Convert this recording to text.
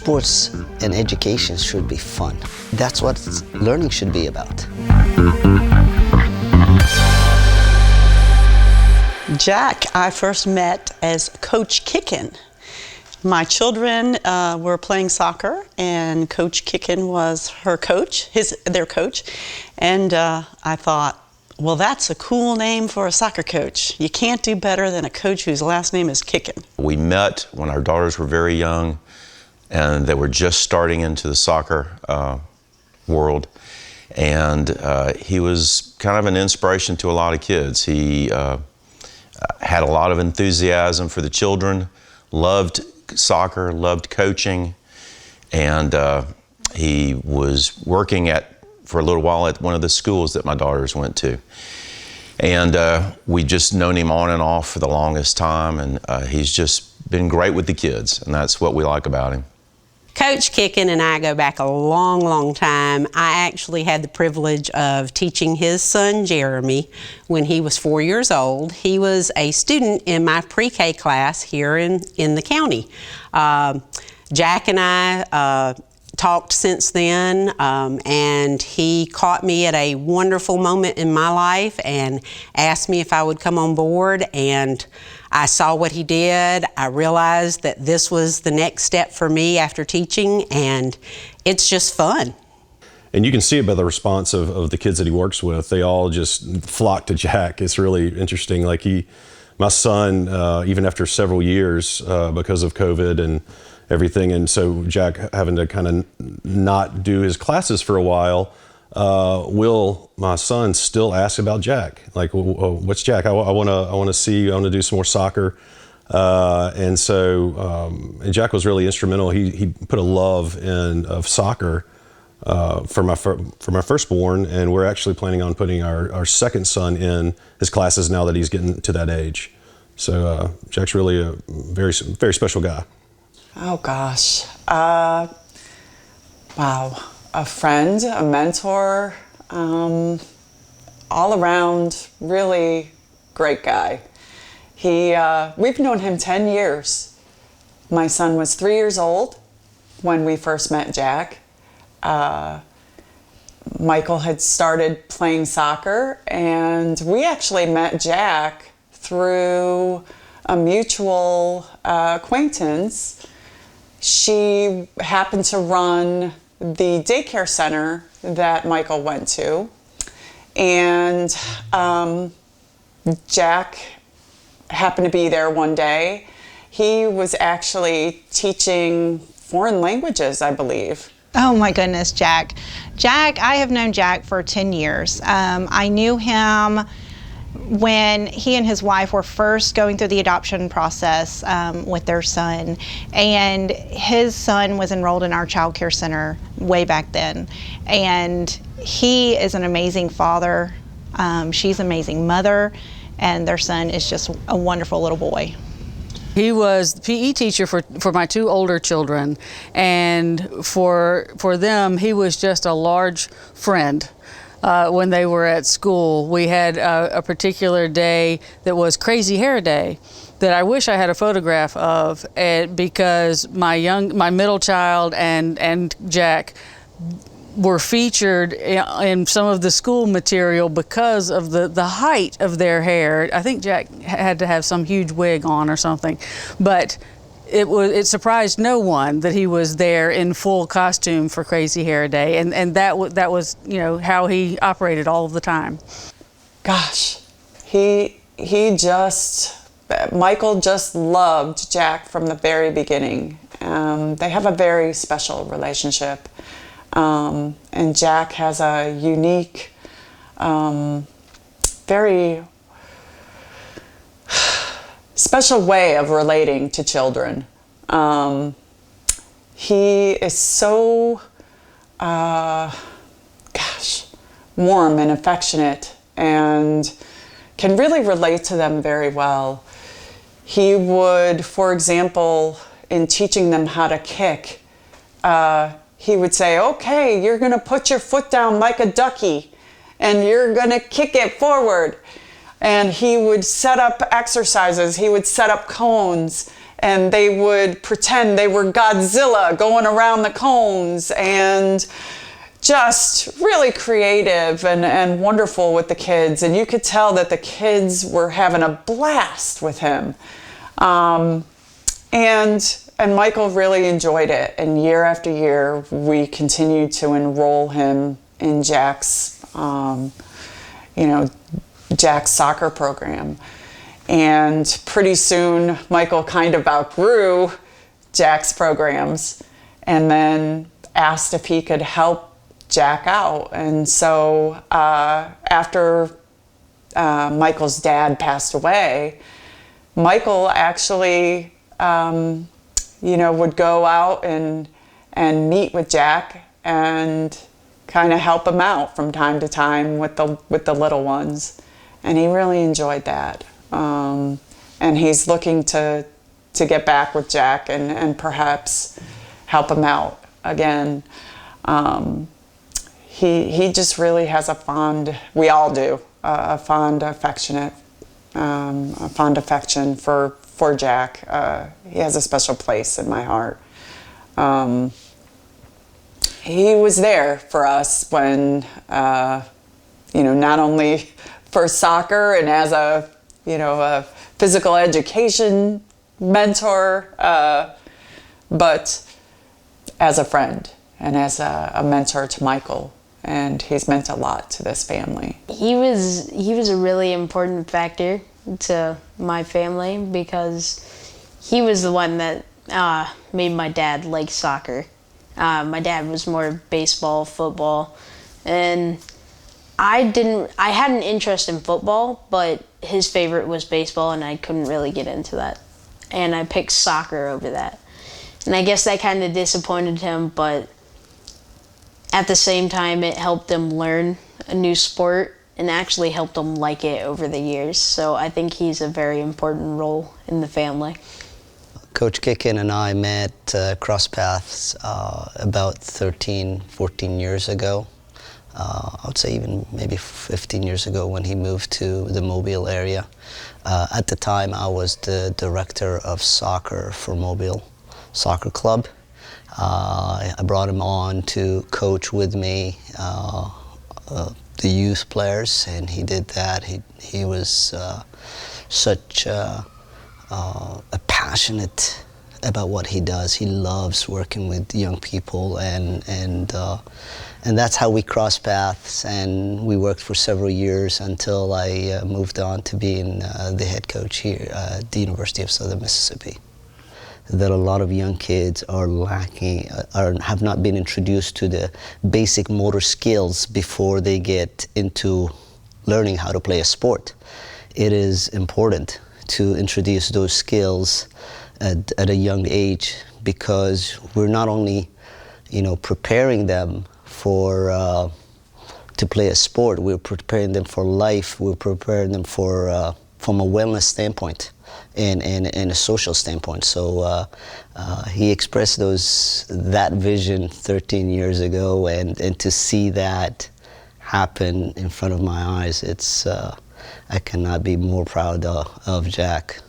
Sports and education should be fun. That's what learning should be about. Jack, I first met as Coach Kickken. My children were playing soccer, and Coach Kickken was their coach. And I thought, well, that's a cool name for a soccer coach. You can't do better than a coach whose last name is Kickken. We met when our daughters were very young, and they were just starting into the soccer world. And he was kind of an inspiration to a lot of kids. He had a lot of enthusiasm for the children, loved soccer, loved coaching, and he was working for a little while at one of the schools that my daughters went to. And we just known him on and off for the longest time, and he's just been great with the kids, and that's what we like about him. Coach Kickken and I go back a long, long time. I actually had the privilege of teaching his son, Jeremy, when he was 4 years old. He was a student in my pre-K class here in the county. Jack and I talked since then, and he caught me at a wonderful moment in my life and asked me if I would come on board, and I saw what he did. I realized that this was the next step for me after teaching, and it's just fun. And you can see it by the response of the kids that he works with. They all just flock to Jack. It's really interesting. Like my son, even after several years because of COVID and everything, and so Jack having to kind of not do his classes for a while, Will, my son, still asks about Jack. Like, what's Jack? I want to do some more soccer. And Jack was really instrumental. He put a love of soccer for my firstborn, and we're actually planning on putting our second son in his classes now that he's getting to that age. So Jack's really a very, very special guy. Oh gosh, wow. A friend, a mentor, all around really great guy. We've known him 10 years. My son was 3 years old when we first met Jack. Michael had started playing soccer, and we actually met Jack through a mutual acquaintance. She happened to run the daycare center that Michael went to, and Jack happened to be there one day. He was actually teaching foreign languages, I believe. Oh my goodness, Jack. I have known Jack for 10 years. I knew him when he and his wife were first going through the adoption process with their son, and his son was enrolled in our child care center way back then. And he is an amazing father. She's an amazing mother, and their son is just a wonderful little boy. He was the PE teacher for my two older children, and for them, he was just a large friend. When they were at school, we had a particular day that was Crazy Hair Day that I wish I had a photograph of, because my middle child and Jack were featured in some of the school material because of the height of their hair. I think Jack had to have some huge wig on or something, but it surprised no one that he was there in full costume for Crazy Hair Day, and that was how he operated all of the time. Gosh, Michael just loved Jack from the very beginning. They have a very special relationship, and Jack has a unique, very special way of relating to children. He is so, warm and affectionate, and can really relate to them very well. He would, for example, in teaching them how to kick, he would say, okay, you're gonna put your foot down like a ducky, and you're gonna kick it forward. And he would set up exercises, he would set up cones, and they would pretend they were Godzilla going around the cones, and just really creative and wonderful with the kids. And you could tell that the kids were having a blast with him. And Michael really enjoyed it. And year after year, we continued to enroll him in Jack's, Jack's soccer program. And pretty soon, Michael kind of outgrew Jack's programs and then asked if he could help Jack out. And so after Michael's dad passed away, Michael actually, would go out and meet with Jack and kind of help him out from time to time with the little ones. And he really enjoyed that. And he's looking to get back with Jack and perhaps help him out again. He just really has we all do, a fond affection for Jack. He has a special place in my heart. He was there for us when, not only for soccer and as a physical education mentor, but as a friend and as a mentor to Michael. And he's meant a lot to this family. He was a really important factor to my family because he was the one that made my dad like soccer. My dad was more baseball, football, and I had an interest in football, but his favorite was baseball, and I couldn't really get into that. And I picked soccer over that. And I guess that kind of disappointed him, but at the same time, it helped him learn a new sport and actually helped him like it over the years. So I think he's a very important role in the family. Coach Kickken and I met cross paths about 13, 14 years ago. I would say even maybe 15 years ago when he moved to the Mobile area. At the time, I was the director of soccer for Mobile Soccer Club. I brought him on to coach with me the youth players, and he did that. He was such a passionate about what he does. He loves working with young people, and that's how we crossed paths. And we worked for several years until I moved on to being the head coach here at the University of Southern Mississippi. That a lot of young kids are lacking, have not been introduced to the basic motor skills before they get into learning how to play a sport. It is important to introduce those skills at a young age, because we're not only, preparing them for to play a sport, we're preparing them for life. We're preparing them for from a wellness standpoint and a social standpoint. So he expressed that vision 13 years ago, and to see that happen in front of my eyes, I cannot be more proud of Jack.